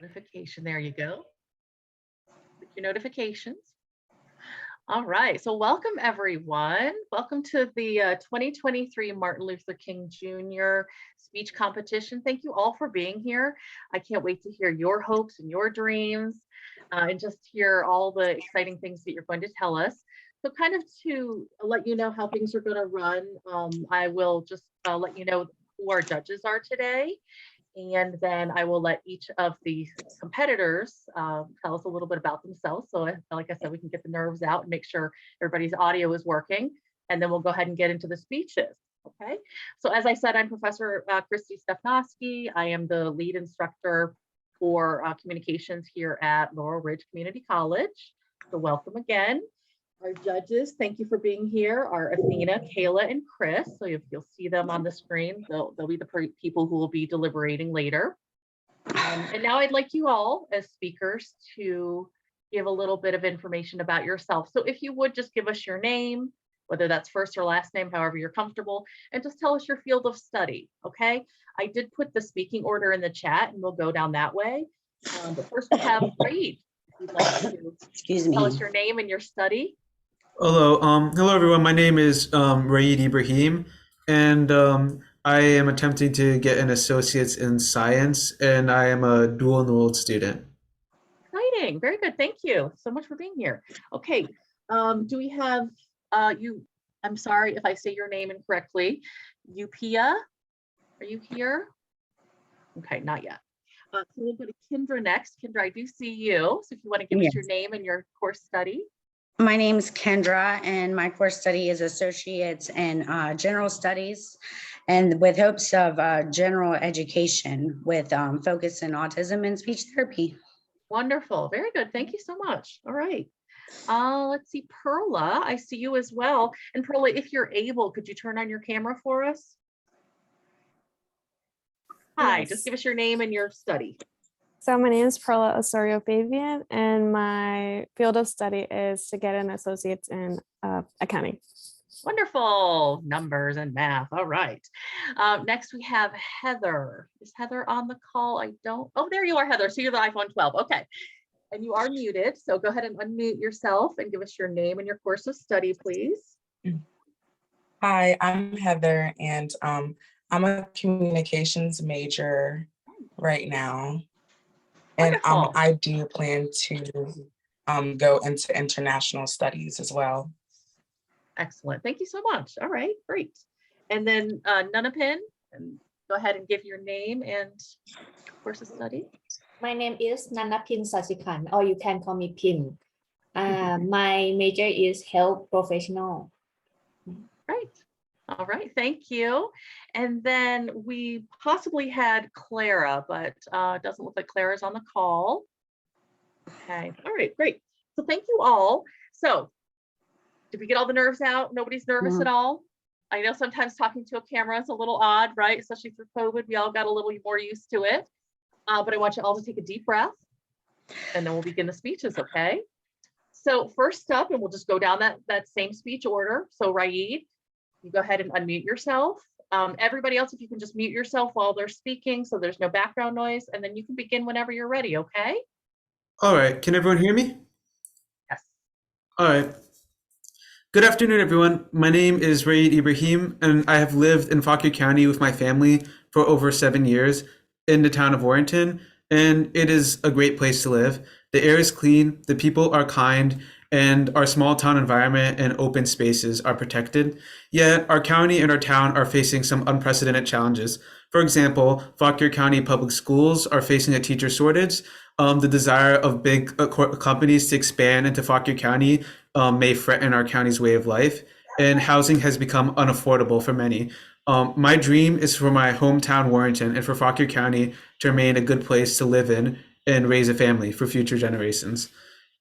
Notification, there you go. With your notifications. All right, so welcome everyone. Welcome to the 2023 Martin Luther King Jr. speech competition. Thank you all for being here. I can't wait to hear your hopes and your dreams and just hear all the exciting things that you're going to tell us. So kind of to let you know how things are going to run, I will just let you know who our judges are today. And then I will let each of the competitors tell us a little bit about themselves. So like I said, we can get the nerves out and make sure everybody's audio is working. And then we'll go ahead and get into the speeches. Okay. So as I said, I'm Professor Christy Stefnosky. I am the lead instructor for communications here at Laurel Ridge Community College. So welcome again. Our judges, thank you for being here, are Athena, Kayla, and Chris. So if you'll see them on the screen, they'll be the people who will be deliberating later. And now I'd like you all as speakers to give a little bit of information about yourself. So if you would just give us your name, whether that's first or last name, however you're comfortable, and just tell us your field of study, okay? I did put the speaking order in the chat and we'll go down that way. But first we have Raid. If you'd like to tell us your name and your study. Hello, hello everyone. My name is Raid Ibrahim, and I am attempting to get an associate's in science, and I am a dual enrolled student. Exciting, very good. Thank you so much for being here. Okay, do we have you? I'm sorry if I say your name incorrectly. Upia, are you here? Okay, not yet. So we'll go to Kendra next. Kendra, I do see you. So if you want to give us your name and your course study. My name is Kendra, and my course study is Associates in General Studies, and with hopes of general education with focus in autism and speech therapy. Wonderful. Very good. Thank you so much. All right. Let's see, Perla, I see you as well. And Perla, if you're able, could you turn on your camera for us? Hi, Yes. just give us your name and your study. So my name is Perla Osorio Fabian, and my field of study is to get an associate's in accounting. Wonderful. Numbers and math. All right. Next we have Heather. Is Heather on the call? Oh, there you are, Heather. So you're the iPhone 12. Okay. And you are muted. So go ahead and unmute yourself and give us your name and your course of study, please. Hi, I'm Heather, and I'm a communications major right now. And I do plan to go into international studies as well. Excellent. Thank you so much. All right, great. And then Nanapin, and go ahead and give your name and course of study. My name is Nanapin Sasikan, or you can call me Pin. My major is health professional. Right. All right, thank you. And then we possibly had Clara, but it doesn't look like Clara's on the call. Okay, all right, great. So thank you all. So did we get all the nerves out? Nobody's nervous at all? I know sometimes talking to a camera is a little odd, right? Especially through COVID, we all got a little more used to it. But I want you all to take a deep breath and then we'll begin the speeches, okay? So first up, and we'll just go down that same speech order. So Raid, you go ahead and unmute yourself. Everybody else, if you can just mute yourself while they're speaking so there's no background noise, and then you can begin whenever you're ready, okay? All right, can everyone hear me? Yes. All right. Good afternoon, everyone. My name is Raid Ibrahim, and I have lived in Fauquier County with my family for over 7 years in the town of Warrenton, and it is a great place to live. The air is clean, the people are kind, and our small town environment and open spaces are protected. Yet our county and our town are facing some unprecedented challenges. For example, Fauquier County Public Schools are facing a teacher shortage. The desire of big companies to expand into Fauquier County may threaten our county's way of life, and housing has become unaffordable for many. My dream is for my hometown Warrenton and for Fauquier County to remain a good place to live in and raise a family for future generations.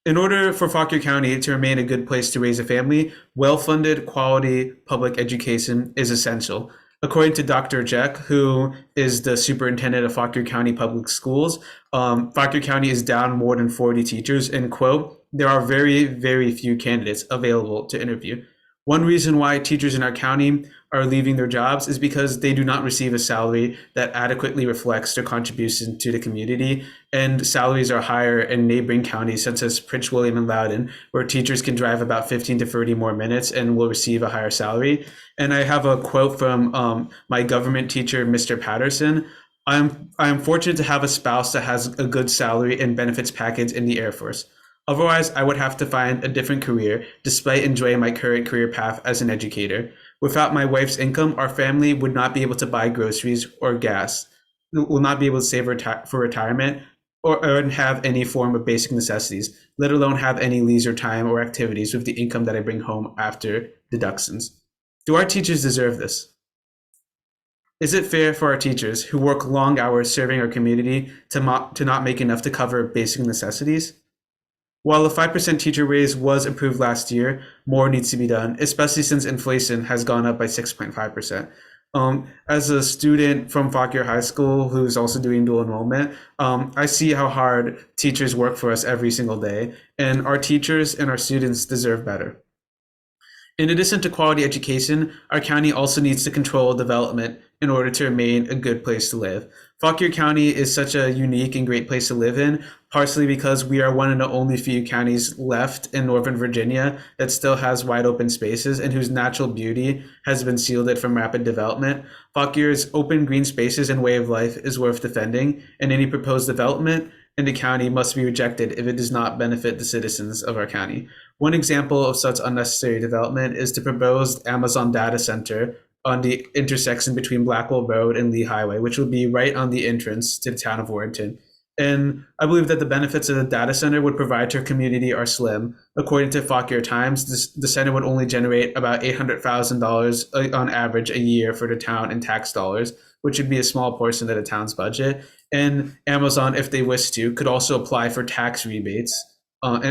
In order for Fauquier County to remain a good place to raise a family, well-funded, quality public education is essential. According to Dr. Jack, who is the superintendent of Fauquier County Public Schools, Fauquier County is down more than 40 teachers, and quote, there are very, very few candidates available to interview. One reason why teachers in our county are leaving their jobs is because they do not receive a salary that adequately reflects their contribution to the community. And salaries are higher in neighboring counties such as Prince William and Loudoun, where teachers can drive about 15 to 30 more minutes and will receive a higher salary. And I have a quote from my government teacher, Mr. Patterson. I'm fortunate to have a spouse that has a good salary and benefits package in the Air Force. Otherwise, I would have to find a different career, despite enjoying my current career path as an educator. Without my wife's income, our family would not be able to buy groceries or gas, will not be able to save for retirement, or have any form of basic necessities, let alone have any leisure time or activities with the income that I bring home after deductions. Do our teachers deserve this? Is it fair for our teachers who work long hours serving our community to not make enough to cover basic necessities? While a 5% teacher raise was approved last year, more needs to be done, especially since inflation has gone up by 6.5%. As a student from Fauquier High School who's also doing dual enrollment, I see how hard teachers work for us every single day, and our teachers and our students deserve better. In addition to quality education, our county also needs to control development in order to remain a good place to live. Fauquier County is such a unique and great place to live in, partially because we are one of the only few counties left in Northern Virginia that still has wide open spaces and whose natural beauty has been shielded from rapid development. Fauquier's open green spaces and way of life is worth defending, and any proposed development in the county must be rejected if it does not benefit the citizens of our county. One example of such unnecessary development is the proposed Amazon data center on the intersection between Blackwell Road and Lee Highway, which will be right on the entrance to the town of Warrenton. And I believe that the benefits of the data center would provide to our community are slim. According to Fauquier Times, the center would only generate about $800,000 on average a year for the town in tax dollars, which would be a small portion of the town's budget. And Amazon, if they wish to, could also apply for tax rebates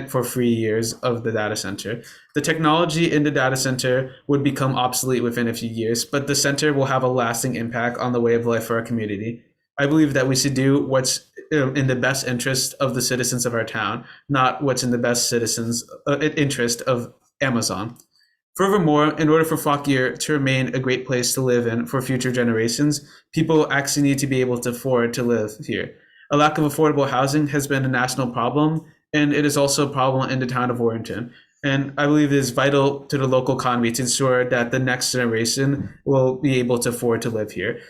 for 3 years of the data center. The technology in the data center would become obsolete within a few years, but the center will have a lasting impact on the way of life for our community. I believe that we should do what's in the best interest of the citizens of our town, not what's in the best interest of Amazon. Furthermore, in order for Fauquier to remain a great place to live in for future generations, people actually need to be able to afford to live here. A lack of affordable housing has been a national problem, and it is also a problem in the town of Warrenton. And I believe it is vital to the local economy to ensure that the next generation will be able to afford to live here.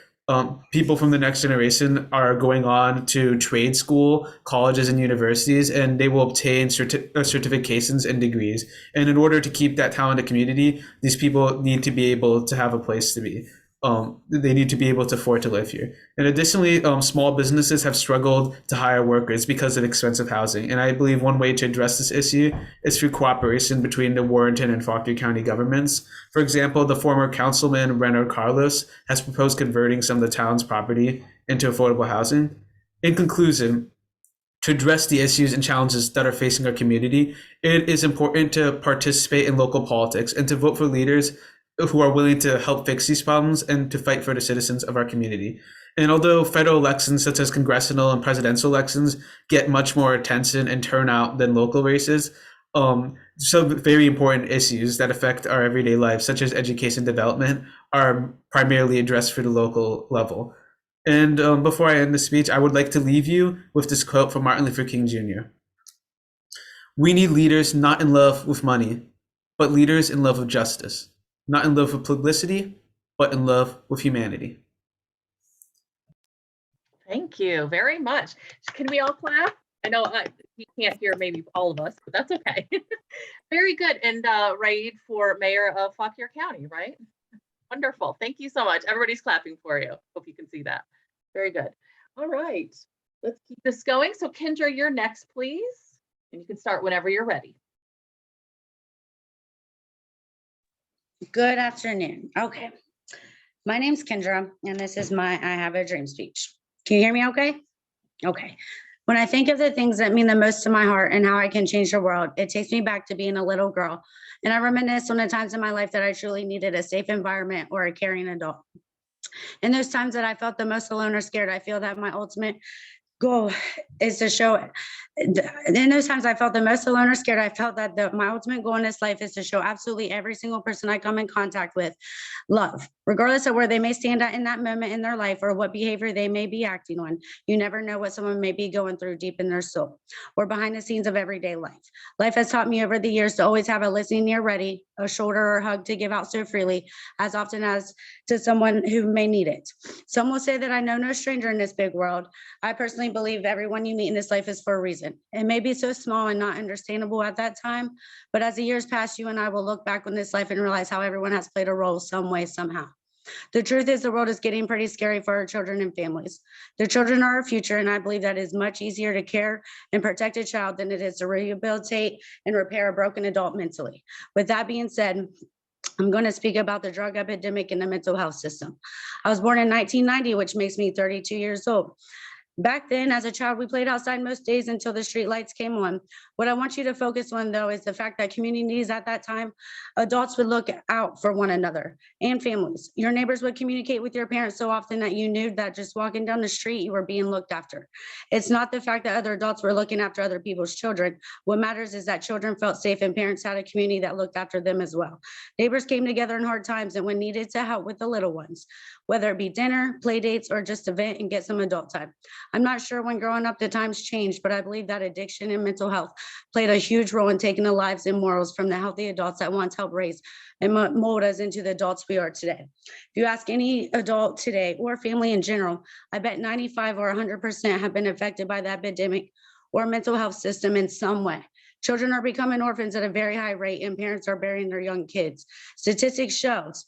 People from the next generation are going on to trade school, colleges, and universities, and they will obtain certifications and degrees. And in order to keep that talented community, these people need to be able to have a place to be. They need to be able to afford to live here. And additionally, small businesses have struggled to hire workers because of expensive housing. And I believe one way to address this issue is through cooperation between the Warrenton and Fauquier County governments. For example, the former councilman Renard Carlos has proposed converting some of the town's property into affordable housing. In conclusion, to address the issues and challenges that are facing our community, it is important to participate in local politics and to vote for leaders who are willing to help fix these problems and to fight for the citizens of our community. And although federal elections such as congressional and presidential elections get much more attention and turnout than local races, some very important issues that affect our everyday life, such as education development, are primarily addressed for the local level. And before I end the speech, I would like to leave you with this quote from Martin Luther King Jr. "We need leaders not in love with money, but leaders in love with justice. Not in love with publicity, but in love with humanity." Thank you very much. Can we all clap? I know you can't hear maybe all of us, but that's okay. Very good. And Raid for Mayor of Fauquier County, right? Wonderful. Thank you so much. Everybody's clapping for you. Hope you can see that. Very good. All right. Let's keep this going. So Kendra, you're next, please. And you can start whenever you're ready. Good afternoon. Okay. My name's Kendra, and this is my I Have a Dream speech. Can you hear me okay? Okay. When I think of the things that mean the most to my heart and how I can change the world, it takes me back to being a little girl. And I reminisce on the times in my life that I truly needed a safe environment or a caring adult. In those times that I felt the most alone or scared, I feel that my ultimate goal is to show In those times I felt the most alone or scared, I felt that my ultimate goal in this life is to show absolutely every single person I come in contact with love, regardless of where they may stand at in that moment in their life or what behavior they may be acting on. You never know what someone may be going through deep in their soul or behind the scenes of everyday life. Life has taught me over the years to always have a listening ear ready, a shoulder or hug to give out so freely, as often as to someone who may need it. Some will say that I know no stranger in this big world. I personally believe everyone you meet in this life is for a reason. It may be so small and not understandable at that time, but as the years pass, you and I will look back on this life and realize how everyone has played a role some way, somehow. The truth is the world is getting pretty scary for our children and families. The children are our future, and I believe that it is much easier to care and protect a child than it is to rehabilitate and repair a broken adult mentally. With that being said, I'm going to speak about the drug epidemic in the mental health system. I was born in 1990, which makes me 32 years old. Back then, as a child, we played outside most days until the street lights came on. What I want you to focus on, though, is the fact that communities at that time, adults would look out for one another and families. Your neighbors would communicate with your parents so often that you knew that just walking down the street, you were being looked after. It's not the fact that other adults were looking after other people's children. What matters is that children felt safe and parents had a community that looked after them as well. Neighbors came together in hard times and when needed to help with the little ones, whether it be dinner, play dates, or just to vent and get some adult time. I'm not sure when growing up the times changed, but I believe that addiction and mental health played a huge role in taking the lives and morals from the healthy adults that once helped raise and mold us into the adults we are today. If you ask any adult today or family in general, I bet 95 or 100% have been affected by the epidemic or mental health system in some way. Children are becoming orphans at a very high rate and parents are burying their young kids. Statistics shows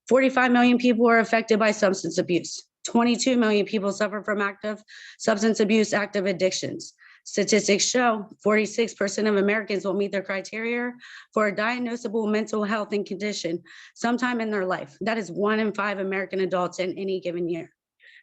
45 million people are affected by substance abuse. 22 million people suffer from active substance abuse, active addictions. Statistics show 46% of Americans will meet their criteria for a diagnosable mental health and condition sometime in their life. That is 1 in 5 American adults in any given year.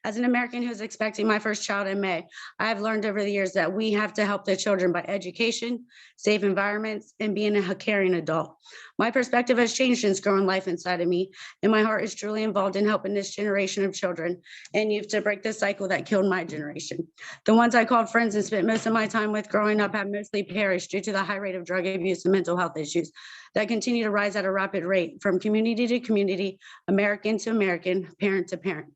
As an American who's expecting my first child in May, I have learned over the years that we have to help the children by education, safe environments, and being a caring adult. My perspective has changed since growing life inside of me, and my heart is truly involved in helping this generation of children and youth to break the cycle that killed my generation. The ones I called friends and spent most of my time with growing up have mostly perished due to the high rate of drug abuse and mental health issues that continue to rise at a rapid rate from community to community, American to American, parent to parent.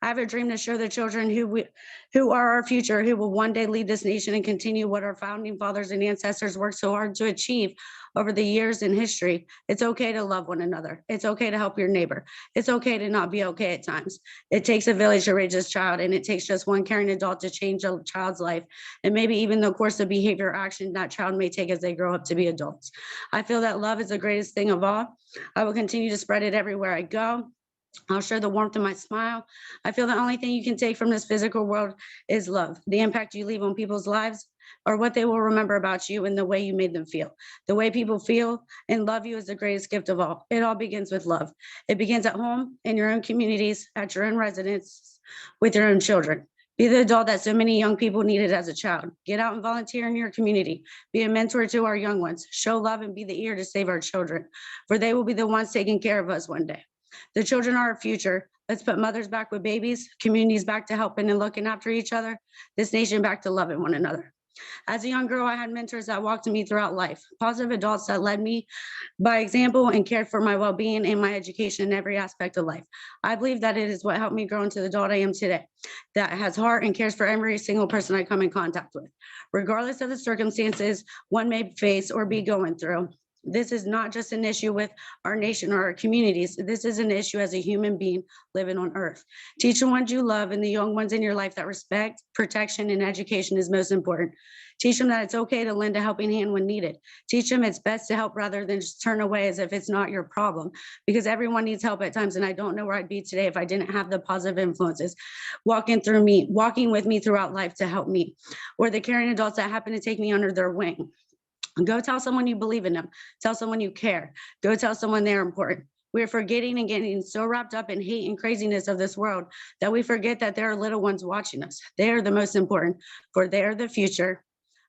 I have a dream to show the children who are our future, who will one day lead this nation and continue what our founding fathers and ancestors worked so hard to achieve over the years in history. It's okay to love one another. It's okay to help your neighbor. It's okay to not be okay at times. It takes a village to raise this child, and it takes just one caring adult to change a child's life, and maybe even the course of behavior or action that child may take as they grow up to be adults. I feel that love is the greatest thing of all. I will continue to spread it everywhere I go. I'll share the warmth of my smile. I feel the only thing you can take from this physical world is love, the impact you leave on people's lives, or what they will remember about you and the way you made them feel. The way people feel and love you is the greatest gift of all. It all begins with love. It begins at home, in your own communities, at your own residence, with your own children. Be the adult that so many young people needed as a child. Get out and volunteer in your community. Be a mentor to our young ones. Show love and be the ear to save our children, for they will be the ones taking care of us one day. The children are our future. Let's put mothers back with babies, communities back to helping and looking after each other, this nation back to loving one another. As a young girl, I had mentors that walked me throughout life, positive adults that led me by example and cared for my well-being and my education in every aspect of life. I believe that it is what helped me grow into the adult I am today, that has heart and cares for every single person I come in contact with, regardless of the circumstances one may face or be going through. This is not just an issue with our nation or our communities. This is an issue as a human being living on earth. Teach the ones you love and the young ones in your life that respect, protection, and education is most important. Teach them that it's okay to lend a helping hand when needed. Teach them it's best to help rather than just turn away as if it's not your problem, because everyone needs help at times. And I don't know where I'd be today if I didn't have the positive influences walking with me throughout life to help me, or the caring adults that happen to take me under their wing. Go tell someone you believe in them. Tell someone you care. Go tell someone they're important. We're forgetting and getting so wrapped up in hate and craziness of this world that we forget that there are little ones watching us. They are the most important, for they're the future.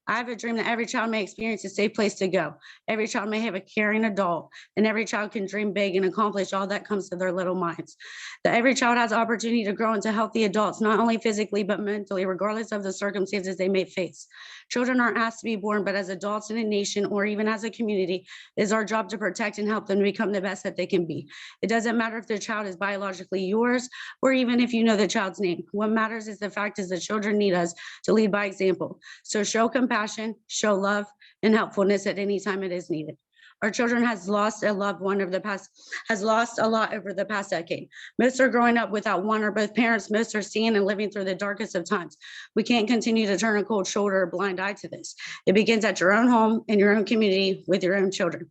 I have a dream that every child may experience a safe place to go. Every child may have a caring adult, and every child can dream big and accomplish all that comes to their little minds. That every child has opportunity to grow into healthy adults, not only physically, but mentally, regardless of the circumstances they may face. Children aren't asked to be born, but as adults in a nation or even as a community, it is our job to protect and help them become the best that they can be. It doesn't matter if the child is biologically yours or even if you know the child's name. What matters is the fact is that children need us to lead by example. So show compassion, show love, and helpfulness at any time it is needed. Our children has lost a loved one over the past, has lost a lot over the past decade. Most are growing up without one or both parents. Most are seeing and living through the darkest of times. We can't continue to turn a cold shoulder or blind eye to this. It begins at your own home, in your own community, with your own children.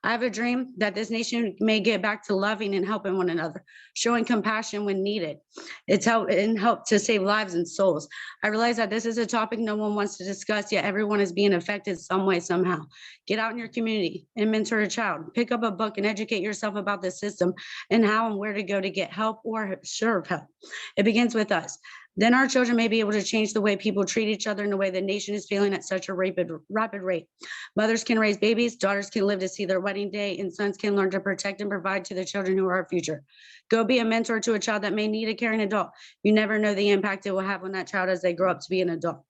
I have a dream that this nation may get back to loving and helping one another, showing compassion when needed. It's help to save lives and souls. I realize that this is a topic no one wants to discuss, yet everyone is being affected some way, somehow. Get out in your community and mentor a child. Pick up a book and educate yourself about the system and how and where to go to get help or serve help. It begins with us. Then our children may be able to change the way people treat each other in the way the nation is failing at such a rapid rate. Mothers can raise babies, daughters can live to see their wedding day, and sons can learn to protect and provide to the children who are our future. Go be a mentor to a child that may need a caring adult. You never know the impact it will have on that child as they grow up to be an adult.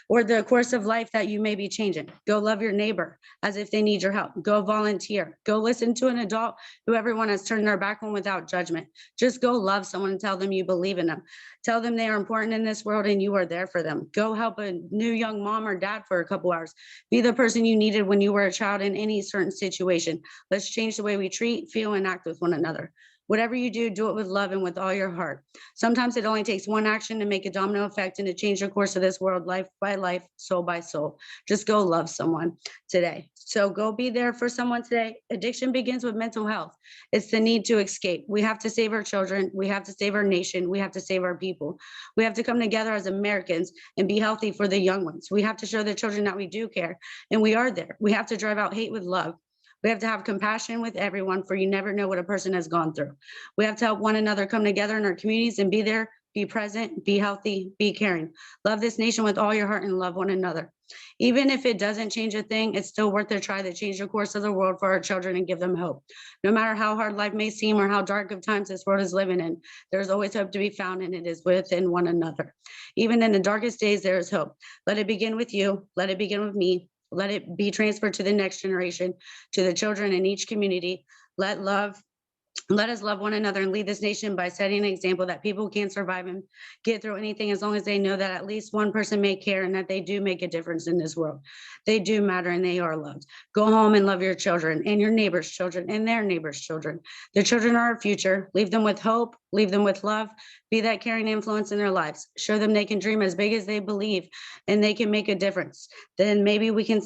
Or the course of life that you may be changing. Go love your neighbor as if they need your help. Go volunteer. Go listen to an adult who everyone has turned their back on without judgment. Just go love someone and tell them you believe in them. Tell them they are important in this world and you are there for them. Go help a new young mom or dad for a couple hours. Be the person you needed when you were a child in any certain situation. Let's change the way we treat, feel, and act with one another. Whatever you do, do it with love and with all your heart. Sometimes it only takes one action to make a domino effect and to change the course of this world, life by life, soul by soul. Just go love someone today. So go be there for someone today. Addiction begins with mental health. It's the need to escape. We have to save our children. We have to save our nation. We have to save our people. We have to come together as Americans and be healthy for the young ones. We have to show the children that we do care and we are there. We have to drive out hate with love. We have to have compassion with everyone, for you never know what a person has gone through. We have to help one another come together in our communities and be there, be present, be healthy, be caring. Love this nation with all your heart and love one another. Even if it doesn't change a thing, it's still worth a try to change the course of the world for our children and give them hope. No matter how hard life may seem or how dark of times this world is living in, there's always hope to be found, and it is within one another. Even in the darkest days, there is hope. Let it begin with you. Let it begin with me. Let it be transferred to the next generation, to the children in each community. Let us love one another and lead this nation by setting an example that people can survive and get through anything as long as they know that at least one person may care and that they do make a difference in this world. They do matter and they are loved. Go home and love your children and your neighbors' children and their neighbors' children. The children are our future. Leave them with hope, leave them with love, be that caring influence in their lives. Show them they can dream as big as they believe and they can make a difference. Then maybe we can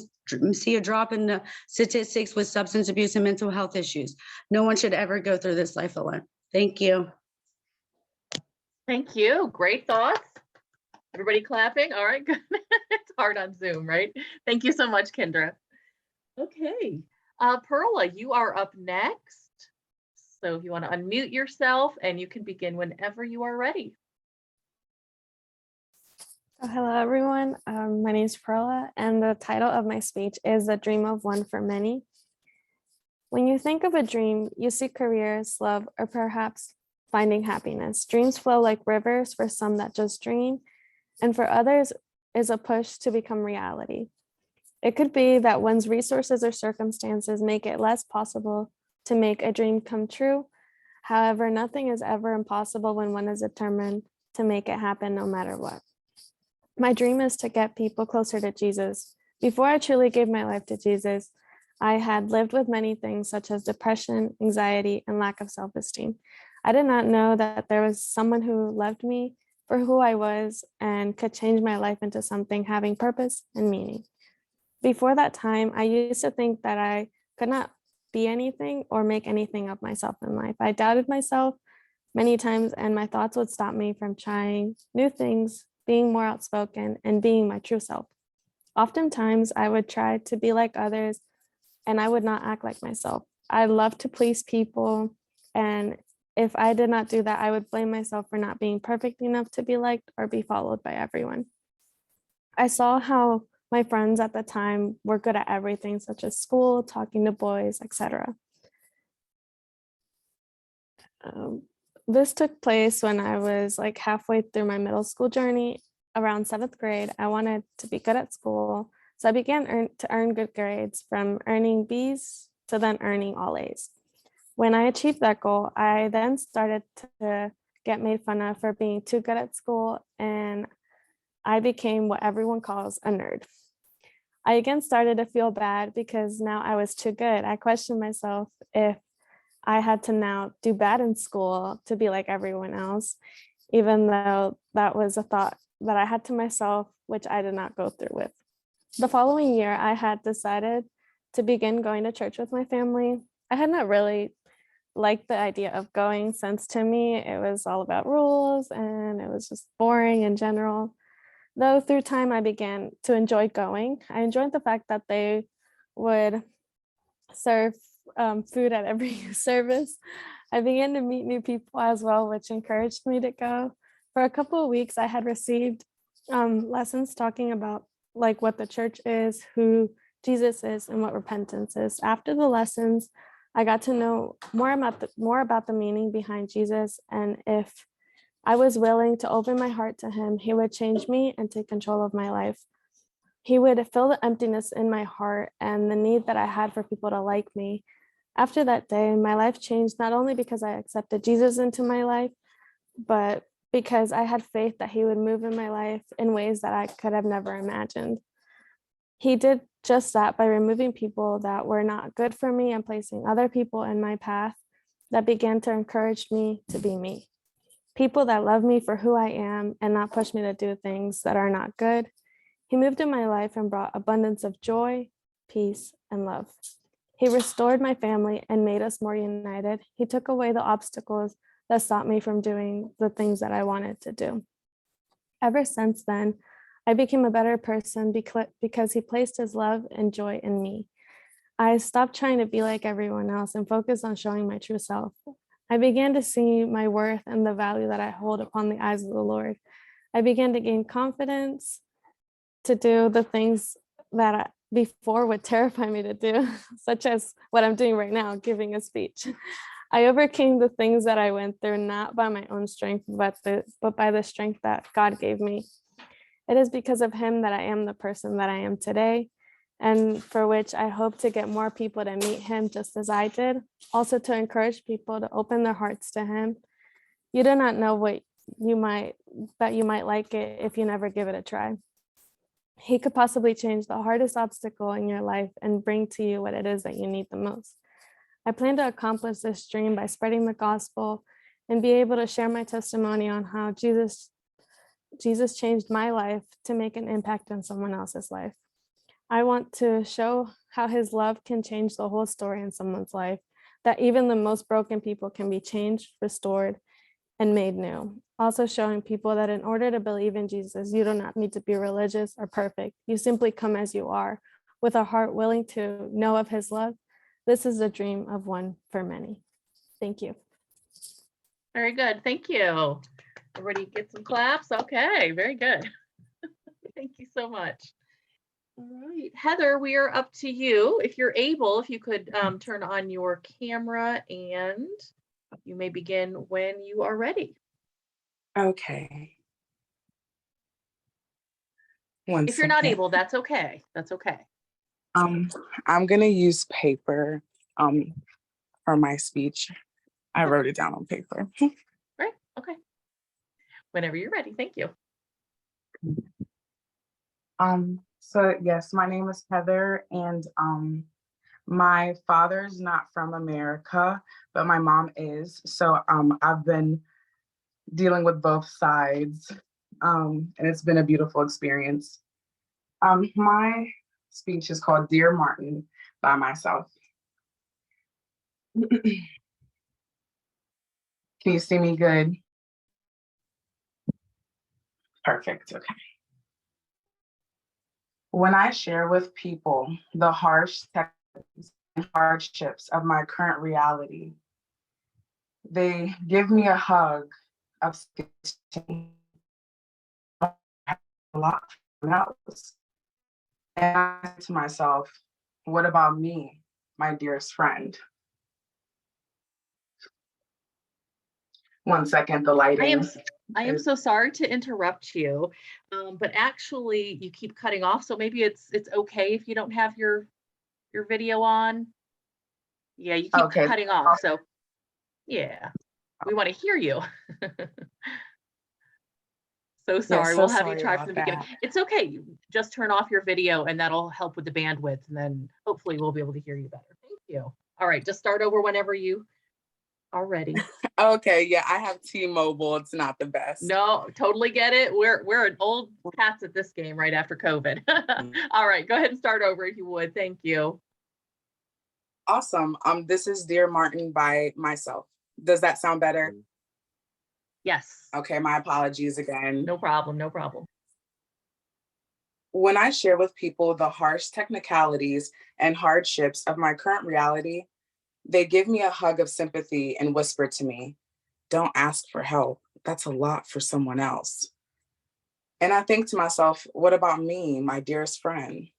see a drop in the statistics with substance abuse and mental health issues. No one should ever go through this life alone. Thank you. Thank you. Great thoughts. Everybody clapping. All right, good. It's hard on Zoom, right? Thank you so much, Kendra. Okay. Perla, you are up next. So if you want to unmute yourself, and you can begin whenever you are ready. So hello, everyone. My name is Perla, and the title of my speech is The Dream of One for Many. When you think of a dream, you see careers, love, or perhaps finding happiness. Dreams flow like rivers for some that just dream, and for others is a push to become reality. It could be that one's resources or circumstances make it less possible to make a dream come true. However, nothing is ever impossible when one is determined to make it happen no matter what. My dream is to get people closer to Jesus. Before I truly gave my life to Jesus, I had lived with many things such as depression, anxiety, and lack of self-esteem. I did not know that there was someone who loved me for who I was and could change my life into something having purpose and meaning. Before that time, I used to think that I could not be anything or make anything of myself in life. I doubted myself many times, and my thoughts would stop me from trying new things, being more outspoken, and being my true self. Oftentimes, I would try to be like others, and I would not act like myself. I love to please people, and if I did not do that, I would blame myself for not being perfect enough to be liked or be followed by everyone. I saw how my friends at the time were good at everything, such as school, talking to boys, etc. This took place when I was like halfway through my middle school journey. around 7th grade, I wanted to be good at school. So I began to earn good grades, from earning B's to then earning all A's. When I achieved that goal, I then started to get made fun of for being too good at school, and I became what everyone calls a nerd. I again started to feel bad because now I was too good. I questioned myself if I had to now do bad in school to be like everyone else, even though that was a thought that I had to myself, which I did not go through with. The following year, I had decided to begin going to church with my family. I had not really liked the idea of going, since to me it was all about rules and it was just boring in general. Though through time I began to enjoy going. I enjoyed the fact that they would serve food at every service. I began to meet new people as well, which encouraged me to go. For a couple of weeks, I had received lessons talking about like what the church is, who Jesus is, and what repentance is. After the lessons, I got to know more about the meaning behind Jesus, and if I was willing to open my heart to him, he would change me and take control of my life. He would fill the emptiness in my heart and the need that I had for people to like me. After that day, my life changed, not only because I accepted Jesus into my life, but because I had faith that he would move in my life in ways that I could have never imagined. He did just that by removing people that were not good for me and placing other people in my path that began to encourage me to be me. People that love me for who I am and not push me to do things that are not good. He moved in my life and brought abundance of joy, peace, and love. He restored my family and made us more united. He took away the obstacles that stopped me from doing the things that I wanted to do. Ever since then, I became a better person because he placed his love and joy in me. I stopped trying to be like everyone else and focused on showing my true self. I began to see my worth and the value that I hold upon the eyes of the Lord. I began to gain confidence to do the things that before would terrify me to do, such as what I'm doing right now, giving a speech. I overcame the things that I went through, not by my own strength, but by the strength that God gave me. It is because of him that I am the person that I am today, and for which I hope to get more people to meet him just as I did. Also to encourage people to open their hearts to him. You do not know what you might like it if you never give it a try. He could possibly change the hardest obstacle in your life and bring to you what it is that you need the most. I plan to accomplish this dream by spreading the gospel and be able to share my testimony on how Jesus changed my life to make an impact on someone else's life. I want to show how his love can change the whole story in someone's life, that even the most broken people can be changed, restored, and made new. Also showing people that in order to believe in Jesus, you do not need to be religious or perfect. You simply come as you are, with a heart willing to know of his love. This is the dream of one for many. Thank you. Very good. Thank you. Everybody get some claps. Okay, very good. Thank you so much. All right, Heather, we are up to you. If you're able, if you could turn on your camera, and you may begin when you are ready. Okay. If you're not able, that's okay. That's okay. I'm gonna use paper for my speech. I wrote it down on paper. Right. Okay. Whenever you're ready. Thank you. So yes, my name is Heather, and my father's not from America, but my mom is. So I've been dealing with both sides, and it's been a beautiful experience. My speech is called Dear Martin by myself. Can you see me good? Perfect, okay. When I share with people the harsh and hardships of my current reality, they give me a hug of a lot else. And I say to myself, what about me, my dearest friend? One second, the lighting. I am so sorry to interrupt you, but actually you keep cutting off. So maybe it's okay if you don't have your video on. Yeah, you keep Okay. cutting off. So yeah, we want to hear you. So Yeah, sorry. so We'll have you sorry try from about the beginning. that. It's okay. You just turn off your video and that'll help with the bandwidth. And then hopefully we'll be able to hear you better. Thank you. All right, just start over whenever you are ready. Okay, yeah, I have T-Mobile. It's not the best. No, totally get it. We're an old cats at this game right after COVID. All right, go ahead and start over if you would. Thank you. Awesome. This is Dear Martin by myself. Does that sound better? Yes. Okay, my apologies again. No problem. No problem. When I share with people the harsh technicalities and hardships of my current reality, they give me a hug of sympathy and whisper to me, "Don't ask for help. That's a lot for someone else." And I think to myself, what about me, my dearest friend?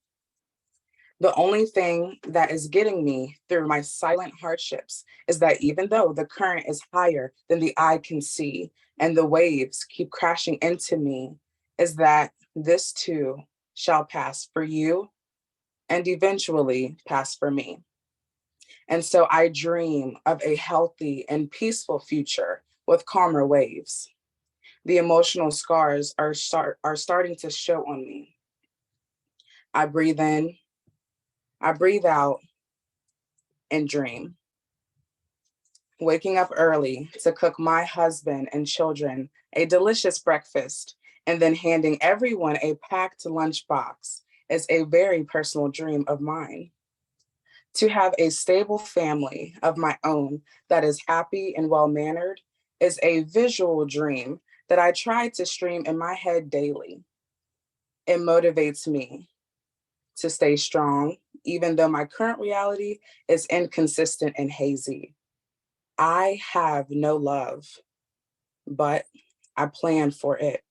The only thing that is getting me through my silent hardships is that even though the current is higher than the eye can see and the waves keep crashing into me, is that this too shall pass for you and eventually pass for me. And so I dream of a healthy and peaceful future with calmer waves. The emotional scars are starting to show on me. I breathe in, I breathe out, and dream. Waking up early to cook my husband and children a delicious breakfast and then handing everyone a packed lunchbox is a very personal dream of mine. To have a stable family of my own that is happy and well-mannered is a visual dream that I try to stream in my head daily. It motivates me to stay strong, even though my current reality is inconsistent and hazy. I have no love, but I plan for it.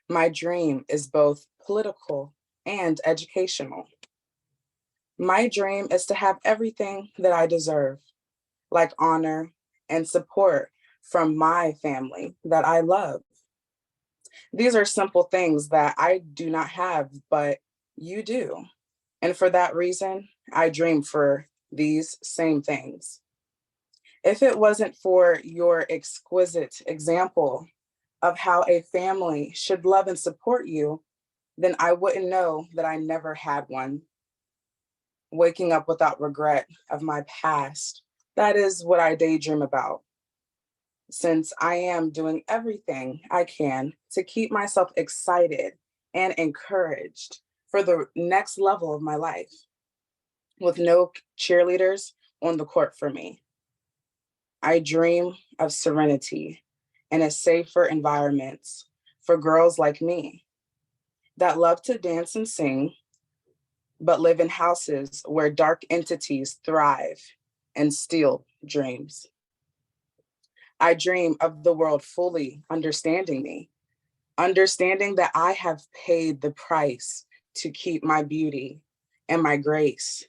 My dream is both political and educational. My dream is to have everything that I deserve, like honor and support from my family that I love. These are simple things that I do not have, but you do. And for that reason, I dream for these same things. If it wasn't for your exquisite example of how a family should love and support you, then I wouldn't know that I never had one. Waking up without regret of my past, that is what I daydream about. Since I am doing everything I can to keep myself excited and encouraged for the next level of my life, with no cheerleaders on the court for me. I dream of serenity and a safer environment for girls like me that love to dance and sing, but live in houses where dark entities thrive and steal dreams. I dream of the world fully understanding me, understanding that I have paid the price to keep my beauty and my grace.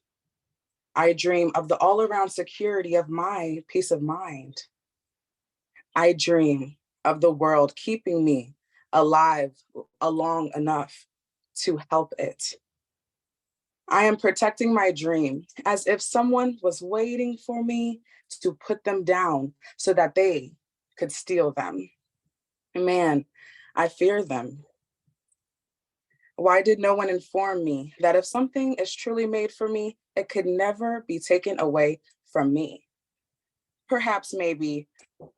I dream of the all-around security of my peace of mind. I dream of the world keeping me alive long enough to help it. I am protecting my dream as if someone was waiting for me to put them down so that they could steal them. Man, I fear them. Why did no one inform me that if something is truly made for me, it could never be taken away from me? Perhaps maybe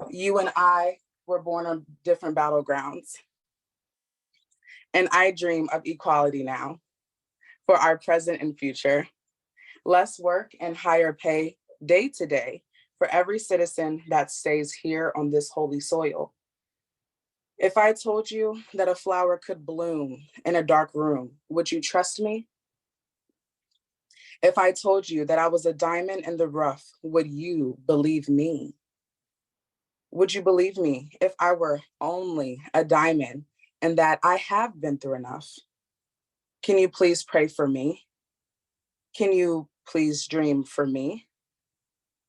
you and I were born on different battlegrounds. And I dream of equality now for our present and future. Less work and higher pay day to day for every citizen that stays here on this holy soil. If I told you that a flower could bloom in a dark room, would you trust me? If I told you that I was a diamond in the rough, would you believe me? Would you believe me if I were only a diamond and that I have been through enough? Can you please pray for me? Can you please dream for me?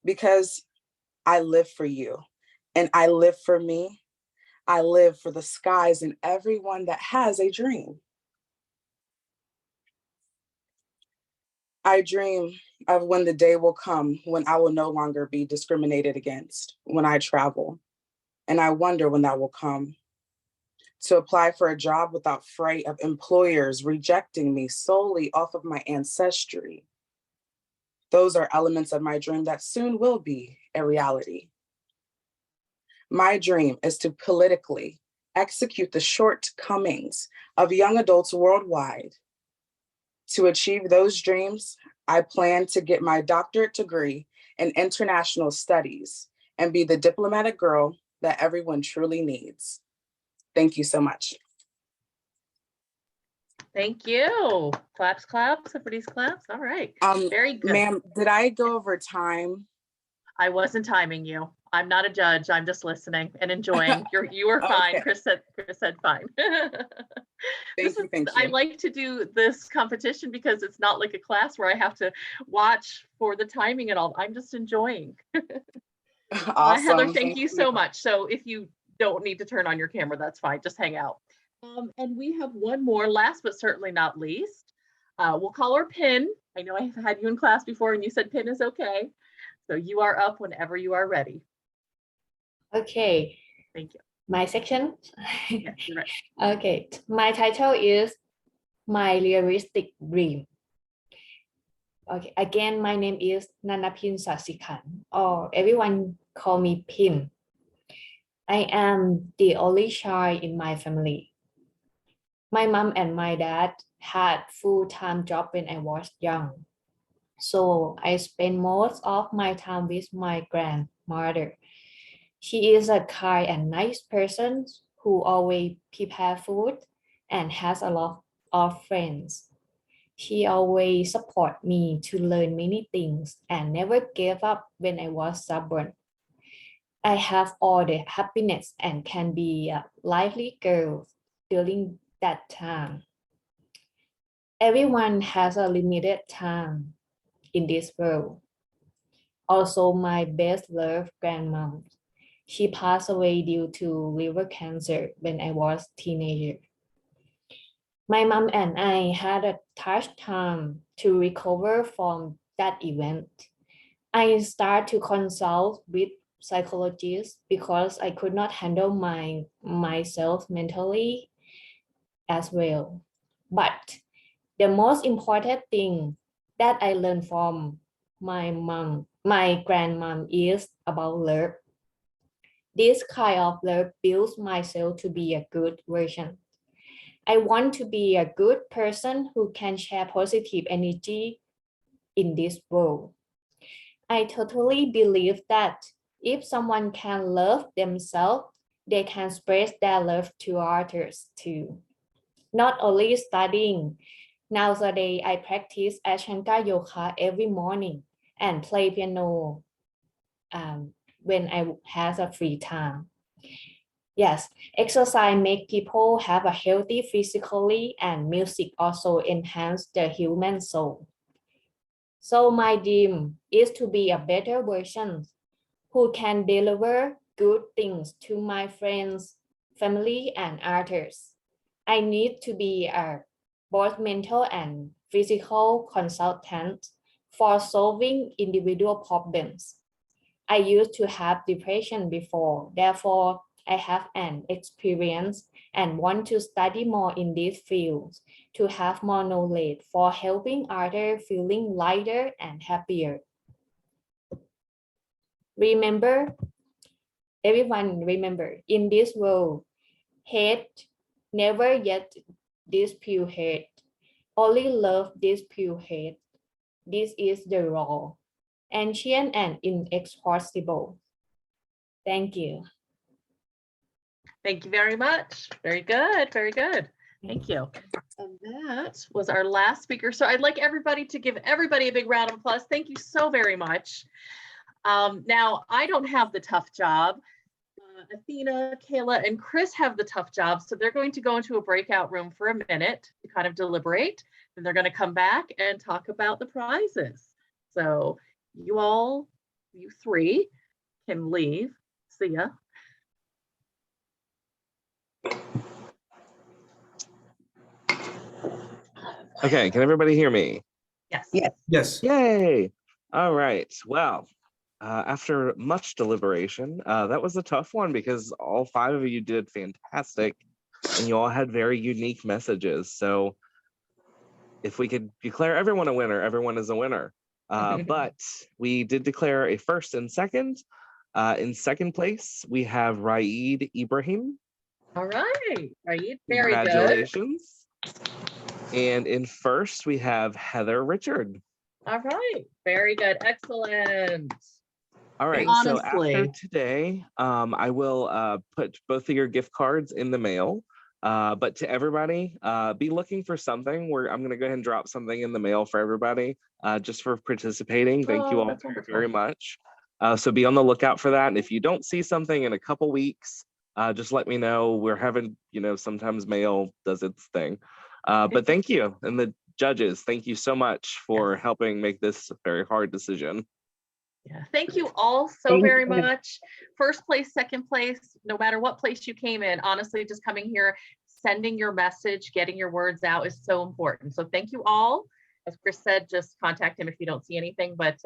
Because I live for you and I live for me. I live for the skies and everyone that has a dream. I dream of when the day will come when I will no longer be discriminated against when I travel. And I wonder when that will come. To apply for a job without fright of employers rejecting me solely off of my ancestry. Those are elements of my dream that soon will be a reality. My dream is to politically execute the shortcomings of young adults worldwide. To achieve those dreams, I plan to get my doctorate degree in international studies and be the diplomatic girl that everyone truly needs. Thank you so much. Thank you. Claps, claps, everybody's claps. All right. Very good. Ma'am, did I go over time? I wasn't timing you. I'm not a judge. I'm just listening and enjoying. You were fine. Okay. Chris said fine. Thank you. I like to do this competition because it's not like a class where I have to watch for the timing and all. I'm just enjoying. Awesome. Heather, thank you so much. So if you don't need to turn on your camera, that's fine. Just hang out. And we have one more, last but certainly not least. We'll call her Pin. I know I've had you in class before and you said Pin is okay. So you are up whenever you are ready. Okay. Thank you. My section. Yes, you're right. Okay. My title is My Realistic Dream. Okay. Again, my name is Nanapin Sasikan, or everyone call me Pin. I am the only child in my family. My mom and my dad had full-time job when I was young. So I spend most of my time with my grandmother. She is a kind and nice person who always prepares food and has a lot of friends. She always supported me to learn many things and never gave up when I was stubborn. I have all the happiness and can be a lively girl during that time. Everyone has a limited time in this world. Also, my best loved grandmom. She passed away due to liver cancer when I was a teenager. My mom and I had a tough time to recover from that event. I started to consult with psychologists because I could not handle myself mentally as well. But the most important thing that I learned from my grandmom is about love. This kind of love builds myself to be a good version. I want to be a good person who can share positive energy in this world. I totally believe that if someone can love themselves, they can spread their love to others too. Not only studying. Nowadays, I practice Ashtanga yoga every morning and play piano when I have a free time. Yes, exercise make people have a healthy physically, and music also enhance the human soul. So my dream is to be a better version who can deliver good things to my friends, family, and others. I need to be a both mental and physical consultant for solving individual problems. I used to have depression before, therefore I have an experience and want to study more in this field to have more knowledge for helping others feeling lighter and happier. Remember, everyone remember, in this world, hate never yet dispute hate. Only love dispute hate. This is the law, ancient and inexhaustible. Thank you. Thank you very much. Very good. Very good. Thank you. And that was our last speaker. So I'd like everybody to give everybody a big round of applause. Thank you so very much. Now, I don't have the tough job. Athena, Kayla, and Chris have the tough job. So they're going to go into a breakout room for a minute to kind of deliberate. Then they're going to come back and talk about the prizes. So you three can leave. See ya. Okay, can everybody hear me? Yes. Yes. Yes. Yay! All right. Well, after much deliberation, that was a tough one because all 5 of you did fantastic and you all had very unique messages. So if we could declare everyone a winner, everyone is a winner. But we did declare a first and second. In second place, we have Raid Ibrahim. All right. Right. Very good. Congratulations. And in first, we have Heather Richard. All right. Very good. Excellent. All right. So after Honestly. today, I will put both of your gift cards in the mail. But to everybody, be looking for something where I'm going to go ahead and drop something in the mail for everybody just for participating. Thank you Oh, all that's very, wonderful. very much. So be on the lookout for that. And if you don't see something in a couple weeks, just let me know. We're having, sometimes mail does its thing. But thank you. And the judges, thank you so much for helping make this a very hard decision. Yeah. Thank you all so Thank very you. much. First place, second place, no matter what place you came in, honestly, just coming here, sending your message, getting your words out is so important. So thank you all. As Chris said, just contact him if you don't see anything. But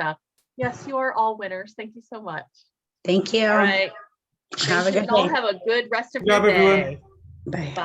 yes, you are all winners. Thank you so much. Thank you. All right. Have a Thank you. good All day. have a good rest of Good your job, everyone. day. Bye. Bye.